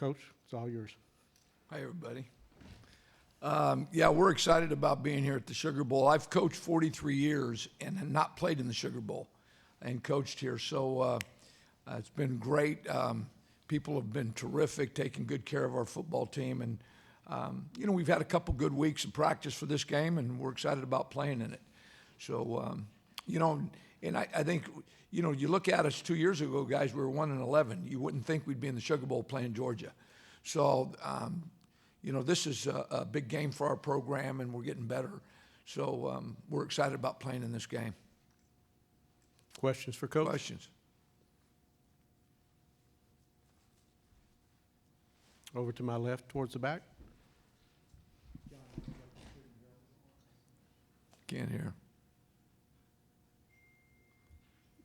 Coach, it's all yours. Hi, everybody. Yeah, we're excited about being here at the Sugar Bowl. I've coached 43 years and have not played in the Sugar Bowl and coached here. So it's been great. People have been terrific, taking good care of our football team. And, we've had a couple good weeks of practice for this game, and we're excited about playing in it. So, and I think, you look at us 2 years ago, guys, we were 1-11. You wouldn't think we'd be in the Sugar Bowl playing Georgia. So, this is a big game for our program, and we're getting better. So we're excited about playing in this game. Questions for Coach? Questions? Over to my left, towards the back. Can't hear.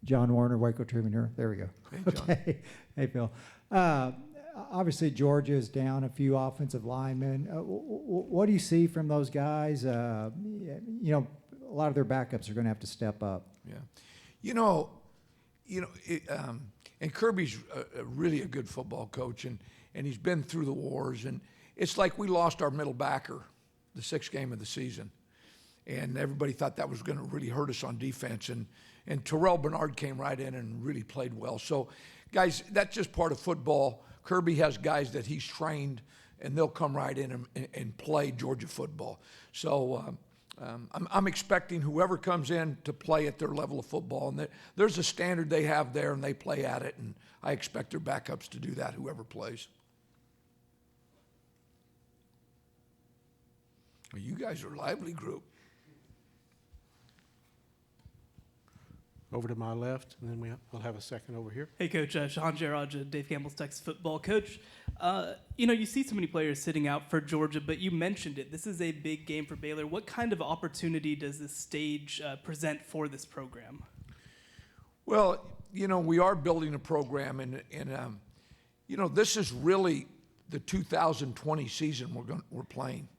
John Warner, Waco Tribune. There we go. Hey, John. Okay. Hey, Phil. Obviously, Georgia is down a few offensive linemen. What do you see from those guys? A lot of their backups are going to have to step up. Yeah. And Kirby's really a good football coach, and he's been through the wars. And it's like we lost our middle backer the sixth game of the season. And everybody thought that was going to really hurt us on defense. And Terrell Bernard came right in and really played well. So, guys, that's just part of football. Kirby has guys that he's trained, and they'll come right in and play Georgia football. So I'm expecting whoever comes in to play at their level of football. And there's a standard they have there, and they play at it. And I expect their backups to do that, whoever plays. Well, you guys are a lively group. Over to my left, and then we'll have a second over here. Hey, Coach. Sean Gerard, Dave Campbell's Texas football coach. You see so many players sitting out for Georgia, but you mentioned it. This is a big game for Baylor. What kind of opportunity does this stage present for this program? Well, we are building a program, and this is really the 2020 season we're playing.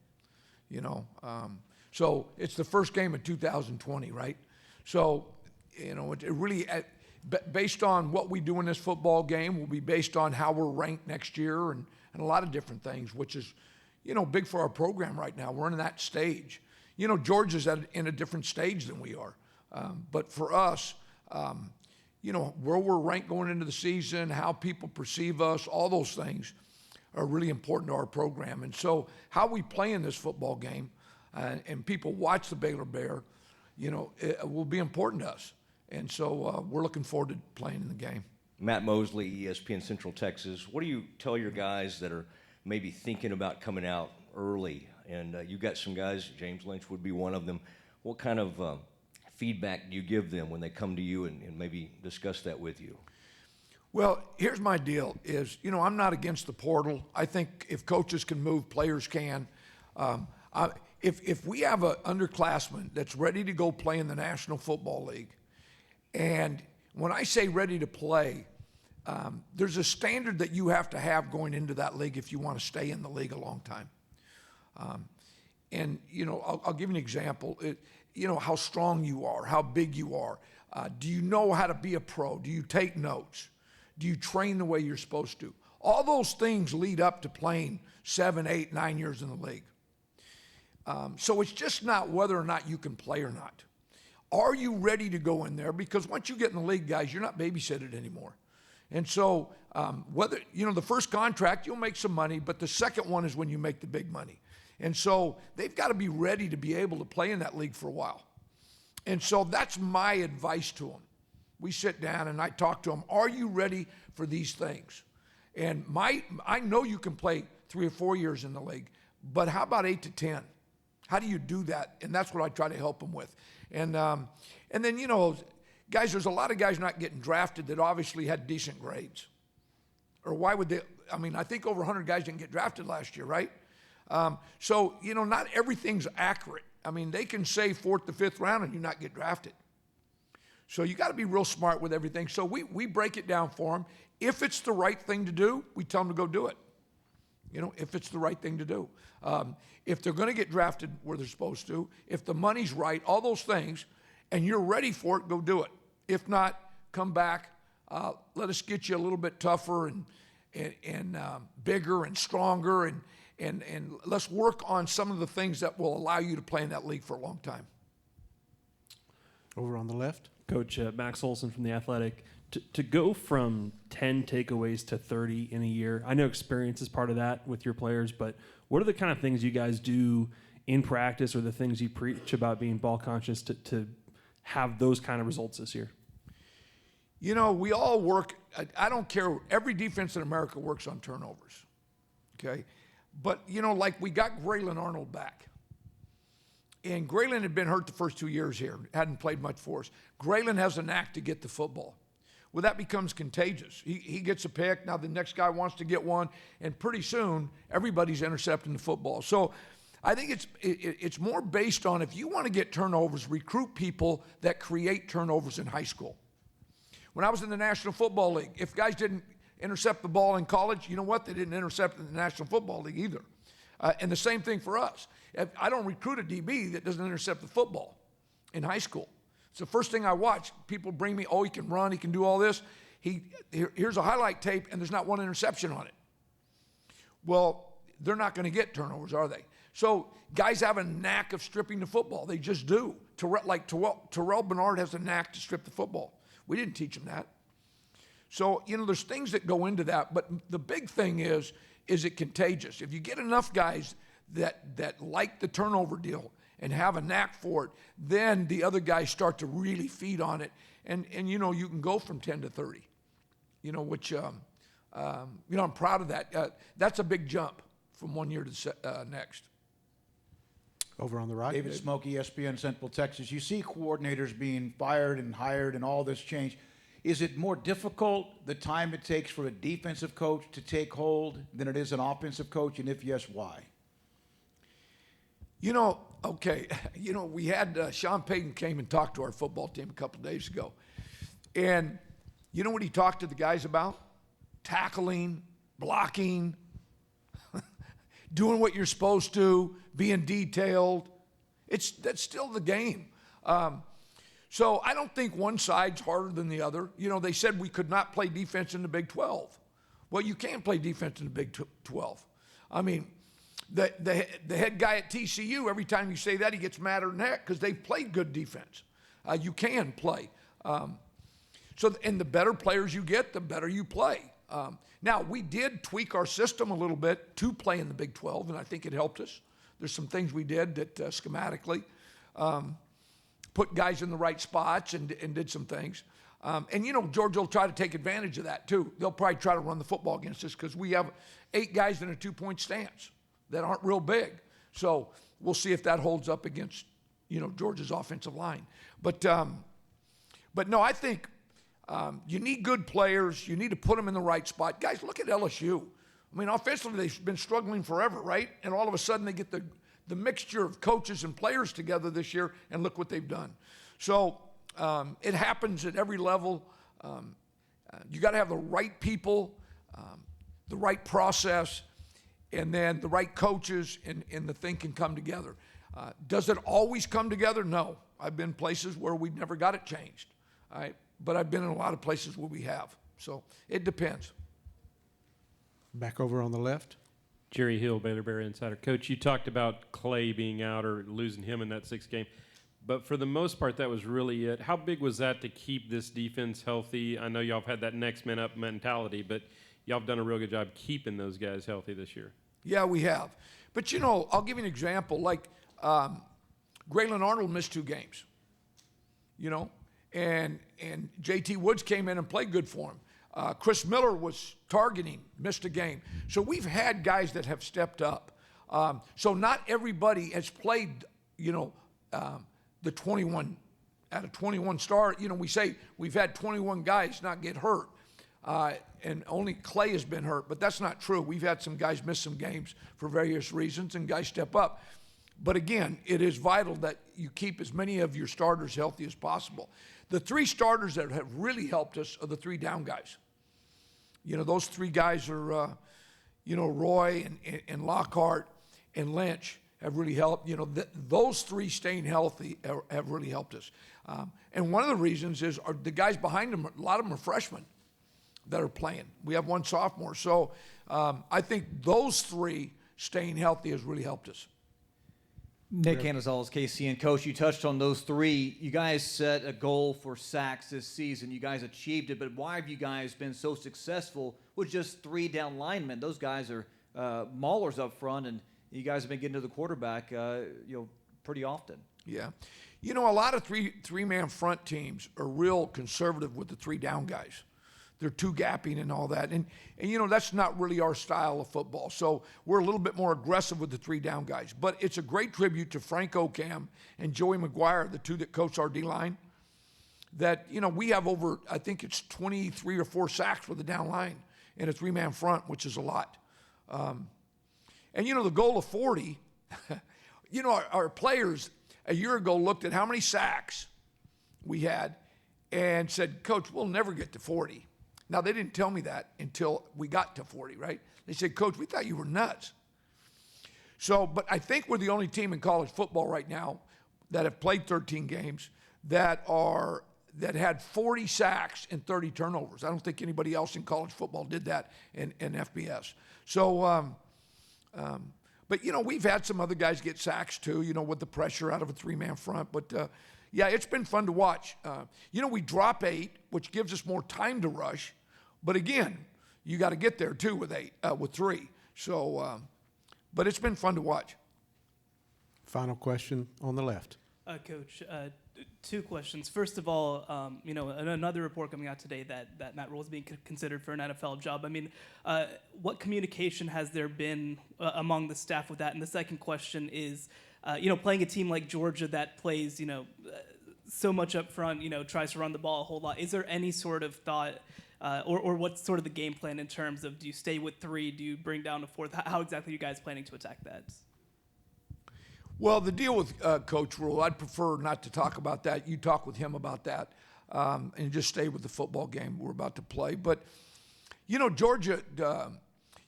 So it's the first game of 2020, right? So. It really, based on what we do in this football game, will be based on how we're ranked next year and a lot of different things, which is, big for our program right now. We're in that stage. Georgia's in a different stage than we are. But for us, where we're ranked going into the season, how people perceive us, all those things are really important to our program. And so how we play in this football game and people watch the Baylor Bear, it will be important to us. And so we're looking forward to playing in the game. Matt Mosley, ESPN Central Texas. What do you tell your guys that are maybe thinking about coming out early? And you've got some guys, James Lynch would be one of them. What kind of feedback do you give them when they come to you and maybe discuss that with you? Well, here's my deal is, I'm not against the portal. I think if coaches can move, players can. If we have an underclassman that's ready to go play in the National Football League, and when I say ready to play, there's a standard that you have to have going into that league if you want to stay in the league a long time. I'll give you an example. How strong you are, how big you are. Do you know how to be a pro? Do you take notes? Do you train the way you're supposed to? All those things lead up to playing 7, 8, 9 years in the league. So it's just not whether or not you can play or not. Are you ready to go in there? Because once you get in the league, guys, you're not babysitted anymore. And so whether, the first contract, you'll make some money, but the second one is when you make the big money. And so they've got to be ready to be able to play in that league for a while. And so that's my advice to them. We sit down and I talk to them, are you ready for these things? And I know you can play 3 or 4 years in the league, but how about 8 to 10? How do you do that? And that's what I try to help them with. And then, guys, there's a lot of guys not getting drafted that obviously had decent grades. Or why would they? I think over 100 guys didn't get drafted last year, right? So, not everything's accurate. They can say 4th to 5th round and you not get drafted. So you got to be real smart with everything. So we break it down for them. If it's the right thing to do, we tell them to go do it. If it's the right thing to do. If they're going to get drafted where they're supposed to, if the money's right, all those things, and you're ready for it, go do it. If not, come back. Let us get you a little bit tougher, and bigger and stronger, and let's work on some of the things that will allow you to play in that league for a long time. Over on the left. Coach Max Olson from The Athletic, to go from 10 takeaways to 30 in a year, I know experience is part of that with your players, but what are the kind of things you guys do in practice or the things you preach about being ball conscious to have those kind of results this year? You know, we all work, I don't care, every defense in America works on turnovers, okay? But, you know, like we got Graylin Arnold back. And Graylin had been hurt the first 2 years here, hadn't played much for us. Graylin has a knack to get the football. Well, that becomes contagious. He gets a pick, now the next guy wants to get one, and pretty soon everybody's intercepting the football. So I think it's more based on, if you want to get turnovers, recruit people that create turnovers in high school. When I was in the National Football League, if guys didn't intercept the ball in college, you know what? They didn't intercept in the National Football League either. And the same thing for us. I don't recruit a DB that doesn't intercept the football in high school. It's the first thing I watch. People bring me, oh, he can run, he can do all this. Here's a highlight tape, and there's not one interception on it. Well, they're not going to get turnovers, are they? So guys have a knack of stripping the football. They just do. Terrell Bernard has a knack to strip the football. We didn't teach him that. So, you know, there's things that go into that, but the big thing is it contagious? If you get enough guys that like the turnover deal and have a knack for it, then the other guys start to really feed on it. And you know, you can go from 10 to 30, you know, which, you know, I'm proud of that. That's a big jump from 1 year to the next. Over on the right. David Smoke, ESPN Central Texas. You see coordinators being fired and hired and all this change. Is it more difficult, the time it takes for a defensive coach to take hold, than it is an offensive coach? And if yes, why? You know, okay, you know, we had Sean Payton came and talked to our football team a couple of days ago. And you know what he talked to the guys about? Tackling, blocking, doing what you're supposed to, being detailed. That's still the game. So I don't think one side's harder than the other. You know, they said we could not play defense in the Big 12. Well, you can play defense in the Big 12. I mean, the head guy at TCU, every time you say that, he gets madder than heck because they've played good defense. You can play. And the better players you get, the better you play. Now, we did tweak our system a little bit to play in the Big 12, and I think it helped us. There's some things we did that schematically put guys in the right spots and did some things. And, you know, Georgia will try to take advantage of that, too. They'll probably try to run the football against us because we have 8 guys in a 2-point stance that aren't real big. So we'll see if that holds up against, you know, Georgia's offensive line. But no, I think you need good players. You need to put them in the right spot. Guys, look at LSU. I mean, offensively, they've been struggling forever, right? And all of a sudden, they get the mixture of coaches and players together this year, and look what they've done. So it happens at every level. You got to have the right people, the right process, and then the right coaches, and the thing can come together. Does it always come together? No. I've been places where we never got it changed, all right? But I've been in a lot of places where we have. So it depends. Back over on the left. Jerry Hill, Baylor Bear Insider. Coach, you talked about Clay being out or losing him in that 6th game. But for the most part, that was really it. How big was that to keep this defense healthy? I know y'all have had that next man up mentality, but y'all have done a real good job keeping those guys healthy this year. Yeah, we have. But, you know, I'll give you an example. Like, Graylin Arnold missed 2 games, you know, and J.T. Woods came in and played good for him. Chris Miller was targeting, missed a game. So we've had guys that have stepped up. So not everybody has played, you know, the 21, at a 21 star. You know, we say we've had 21 guys not get hurt. And only Clay has been hurt, but that's not true. We've had some guys miss some games for various reasons, and guys step up. But again, it is vital that you keep as many of your starters healthy as possible. The 3 starters that have really helped us are the 3 down guys. You know, those 3 guys are, you know, Roy and Lockhart and Lynch have really helped. You know, those 3 staying healthy have really helped us. And one of the reasons is the guys behind them, a lot of them are freshmen. that are playing. We have one sophomore. So I think those three staying healthy has really helped us. Nick Canizales, KCN. Coach, you touched on those three. You guys set a goal for sacks this season. You guys achieved it, but why have you guys been so successful with just 3 down linemen? Those guys are maulers up front, and you guys have been getting to the quarterback pretty often. Yeah. A lot of three-man front teams are real conservative with the 3 down guys. They're 2 gapping and all that. And that's not really our style of football. So we're a little bit more aggressive with the 3 down guys. But it's a great tribute to Frank Ocam and Joey McGuire, the 2 that coach our D-line, that, we have over, I think it's 23 or 4 sacks with the down line in a 3-man front, which is a lot. And the goal of 40, our players a year ago looked at how many sacks we had and said, Coach, we'll never get to 40. Now, they didn't tell me that until we got to 40, right? They said, Coach, we thought you were nuts. So, but I think we're the only team in college football right now that have played 13 games that had 40 sacks and 30 turnovers. I don't think anybody else in college football did that in FBS. So, but, we've had some other guys get sacks too, with the pressure out of a 3-man front. But, yeah, it's been fun to watch. We drop 8, which gives us more time to rush. But again, you got to get there too with 3. So, but it's been fun to watch. Final question on the left. Coach, 2 questions. First of all, another report coming out today that Matt Rhule is being considered for an NFL job. I mean, what communication has there been among the staff with that? And the second question is, playing a team like Georgia that plays, so much up front, tries to run the ball a whole lot. Is there any sort of thought or what's sort of the game plan in terms of, do you stay with 3? Do you bring down a 4th? How exactly are you guys planning to attack that? Well, the deal with Coach Rhule, I'd prefer not to talk about that. You talk with him about that and just stay with the football game we're about to play. But, Georgia,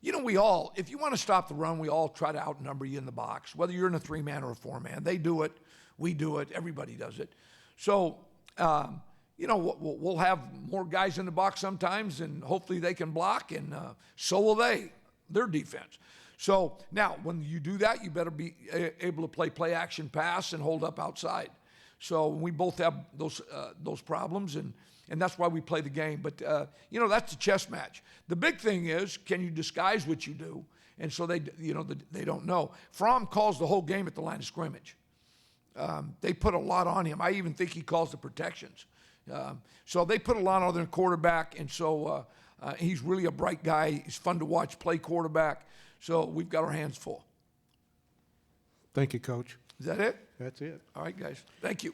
we all, if you want to stop the run, we all try to outnumber you in the box, whether you're in a 3-man or a 4-man. They do it. We do it. Everybody does it. So, we'll have more guys in the box sometimes, and hopefully they can block, and so will their defense. So now, when you do that, you better be able to play action pass and hold up outside. So we both have those problems, and that's why we play the game. But that's the chess match. The big thing is, can you disguise what you do? And so they don't know. Fromm calls the whole game at the line of scrimmage. They put a lot on him. I even think he calls the protections. So they put a lot on their quarterback, and so he's really a bright guy. He's fun to watch play quarterback. So we've got our hands full. Thank you, Coach. Is that it? That's it. All right, guys. Thank you.